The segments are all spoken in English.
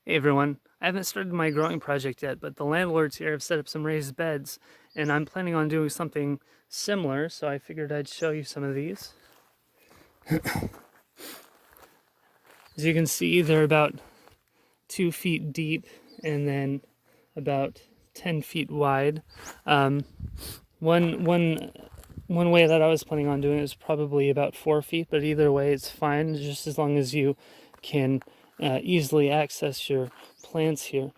Hey everyone, I haven't started my growing project yet, but the landlords here have set up some raised beds, and I'm planning on doing something similar, so I figured I'd show you some of these. As you can see, they're about 2 feet deep and then about 10 feet wide. One way that I was planning on doing it is probably about 4 feet, but either way it's fine, just as long as you can easily access your plants here.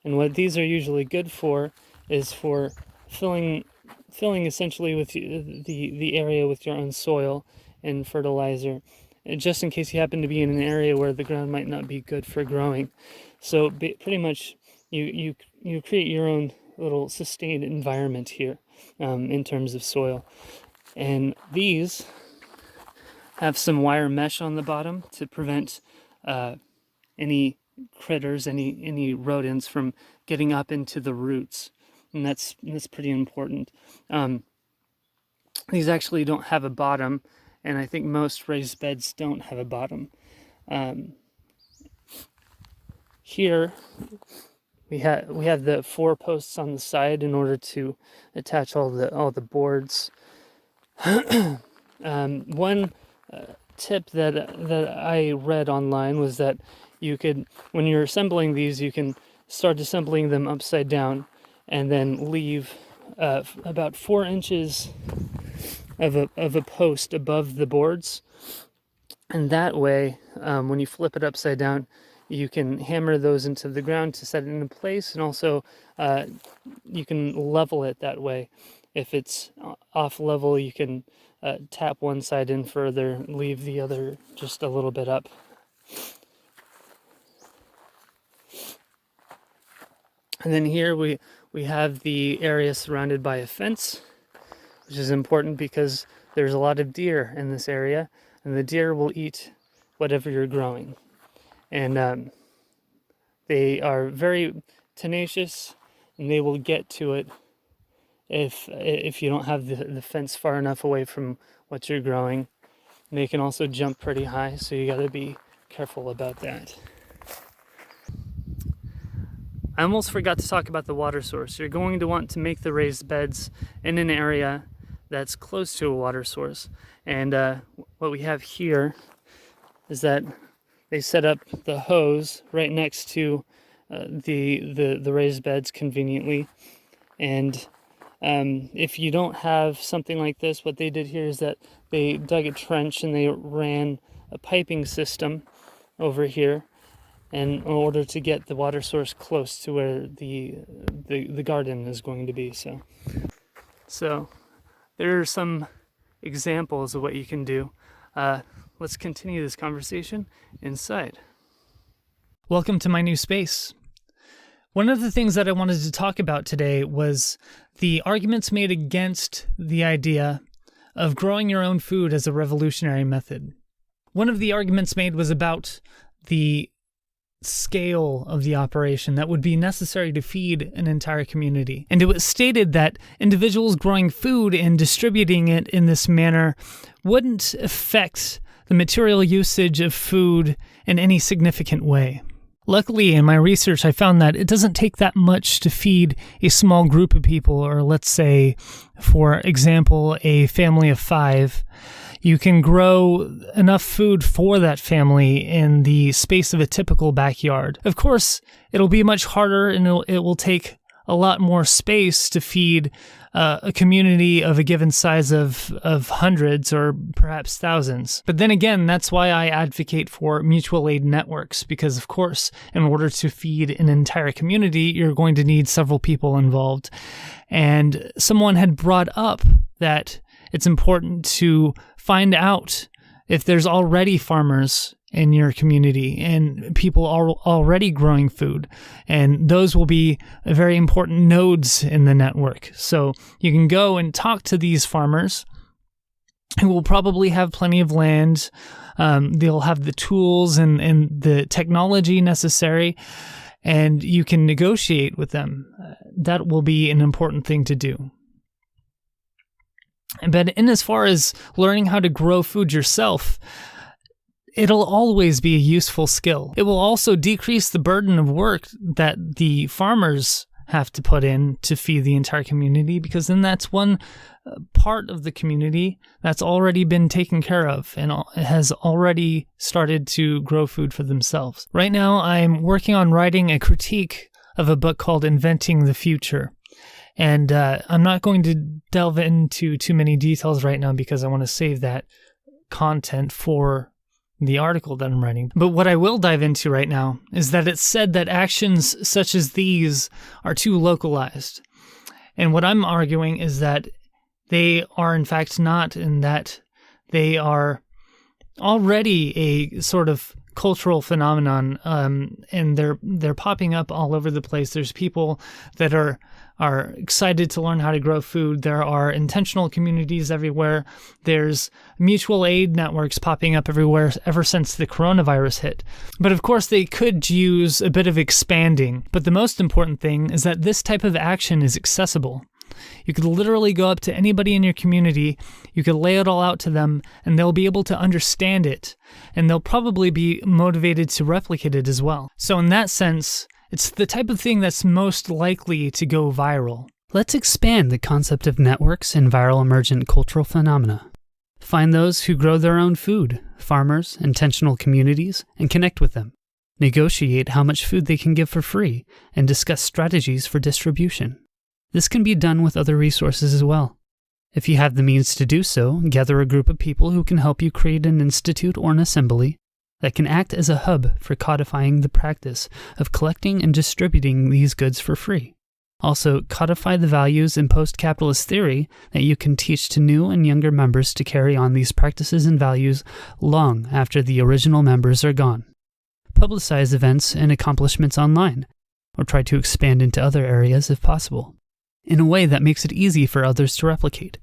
And what these are usually good for is for filling essentially with the area with your own soil and fertilizer, just in case you happen to be in an area where the ground might not be good for growing. So pretty much you create your own little sustained environment here in terms of soil. And these have some wire mesh on the bottom to prevent any critters, any rodents from getting up into the roots, and that's pretty important. These actually don't have a bottom, and I think most raised beds don't have a bottom. Here we have the 4 posts on the side in order to attach all the boards. One tip that I read online was that you could, when you're assembling these, you can start assembling them upside down and then leave about 4 inches of a post above the boards, and that way when you flip it upside down, you can hammer those into the ground to set it into place, and also you can level it that way. If it's off level, you can tap one side in further, leave the other just a little bit up. And then here we have the area surrounded by a fence, which is important because there's a lot of deer in this area, and the deer will eat whatever you're growing. And they are very tenacious, and they will get to it if you don't have the fence far enough away from what you're growing. And they can also jump pretty high, so you got to be careful about that. I almost forgot to talk about the water source. You're going to want to make the raised beds in an area that's close to a water source. And what we have here is that they set up the hose right next to the raised beds conveniently. And if you don't have something like this, what they did here is that they dug a trench and they ran a piping system over here, and in order to get the water source close to where the garden is going to be. So there are some examples of what you can do. Let's continue this conversation inside. Welcome to my new space. One of the things that I wanted to talk about today was the arguments made against the idea of growing your own food as a revolutionary method. One of the arguments made was about the scale of the operation that would be necessary to feed an entire community. And it was stated that individuals growing food and distributing it in this manner wouldn't affect the material usage of food in any significant way. Luckily, in my research, I found that it doesn't take that much to feed a small group of people, or let's say, for example, a family of 5. You can grow enough food for that family in the space of a typical backyard. Of course, it'll be much harder, and it will take a lot more space to feed a community of a given size of hundreds or perhaps thousands. But then again, that's why I advocate for mutual aid networks, because of course, in order to feed an entire community, you're going to need several people involved. And someone had brought up that it's important to find out if there's already farmers in your community and people are already growing food, and those will be very important nodes in the network. So you can go and talk to these farmers who will probably have plenty of land. They'll have the tools and the technology necessary, and you can negotiate with them. That will be an important thing to do. But in as far as learning how to grow food yourself, it'll always be a useful skill. It will also decrease the burden of work that the farmers have to put in to feed the entire community, because then that's one part of the community that's already been taken care of and has already started to grow food for themselves. Right now, I'm working on writing a critique of a book called Inventing the Future. And I'm not going to delve into too many details right now because I want to save that content for the article that I'm writing. But what I will dive into right now is that it's said that actions such as these are too localized. And what I'm arguing is that they are in fact not, and that they are already a sort of cultural phenomenon, and they're popping up all over the place. There's people that are excited to learn how to grow food. There are intentional communities everywhere. There's mutual aid networks popping up everywhere ever since the coronavirus hit. But of course, they could use a bit of expanding. But the most important thing is that this type of action is accessible. You could literally go up to anybody in your community, you could lay it all out to them, and they'll be able to understand it, and they'll probably be motivated to replicate it as well. So in that sense, it's the type of thing that's most likely to go viral. Let's expand the concept of networks and viral emergent cultural phenomena. Find those who grow their own food, farmers, intentional communities, and connect with them. Negotiate how much food they can give for free, and discuss strategies for distribution. This can be done with other resources as well. If you have the means to do so, gather a group of people who can help you create an institute or an assembly that can act as a hub for codifying the practice of collecting and distributing these goods for free. Also, codify the values in post-capitalist theory that you can teach to new and younger members to carry on these practices and values long after the original members are gone. Publicize events and accomplishments online, or try to expand into other areas if possible, in a way that makes it easy for others to replicate.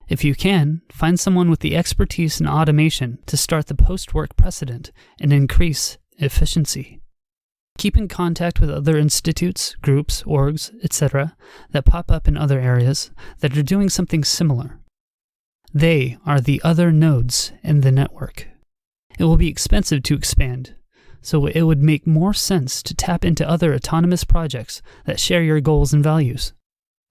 If you can, find someone with the expertise in automation to start the post-work precedent and increase efficiency. Keep in contact with other institutes, groups, orgs, etc. that pop up in other areas that are doing something similar. They are the other nodes in the network. It will be expensive to expand, so it would make more sense to tap into other autonomous projects that share your goals and values.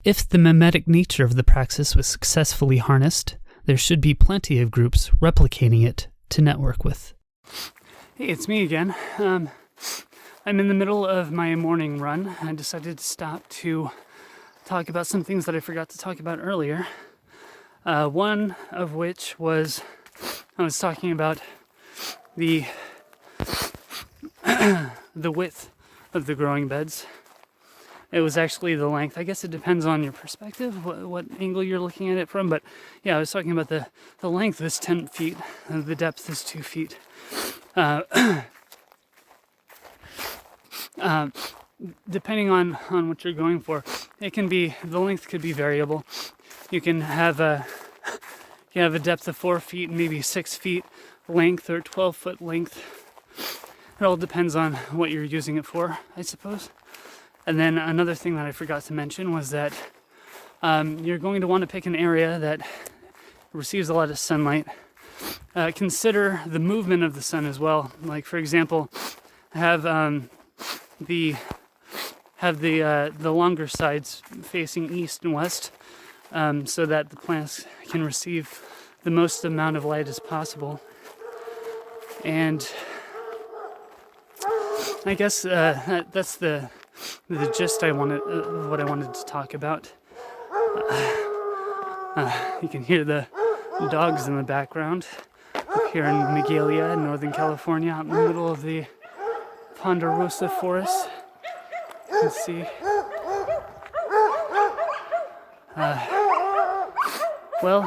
If the mimetic nature of the praxis was successfully harnessed, there should be plenty of groups replicating it to network with. Hey, it's me again. I'm in the middle of my morning run. I decided to stop to talk about some things that I forgot to talk about earlier. One of which was, I was talking about the width of the growing beds. It was actually the length. I guess it depends on your perspective, what angle you're looking at it from. But yeah, I was talking about the length is 10 feet, and the depth is 2 feet. Depending on what you're going for, the length could be variable. You can have a depth of 4 feet, maybe 6 feet length, or 12-foot length. It all depends on what you're using it for, I suppose. And then another thing that I forgot to mention was that you're going to want to pick an area that receives a lot of sunlight. Consider the movement of the sun as well. Like, for example, have the longer sides facing east and west, so that the plants can receive the most amount of light as possible. And I guess that's the gist of what I wanted to talk about. You can hear the dogs in the background up here in Magalia, Northern California, out in the middle of the Ponderosa Forest. You can see. Well,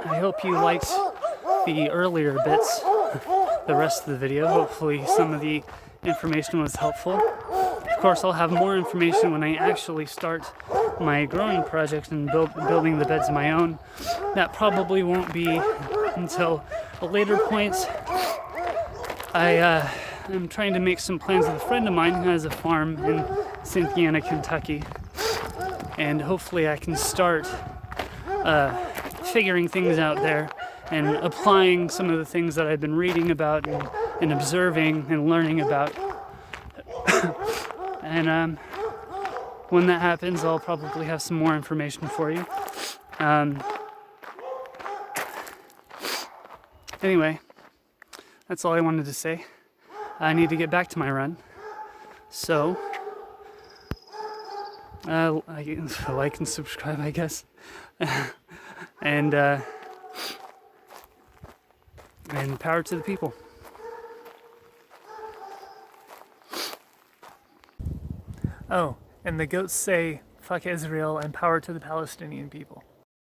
I hope you liked the earlier bits, the rest of the video. Hopefully some of the information was helpful. Of course, I'll have more information when I actually start my growing project and building the beds of my own. That probably won't be until a later point. I'm trying to make some plans with a friend of mine who has a farm in Cynthiana, Kentucky, and hopefully I can start figuring things out there and applying some of the things that I've been reading about and observing and learning about. And when that happens, I'll probably have some more information for you. Anyway, that's all I wanted to say. I need to get back to my run. So, like and subscribe, I guess. And power to the people. Oh, and the goats say, fuck Israel and power to the Palestinian people.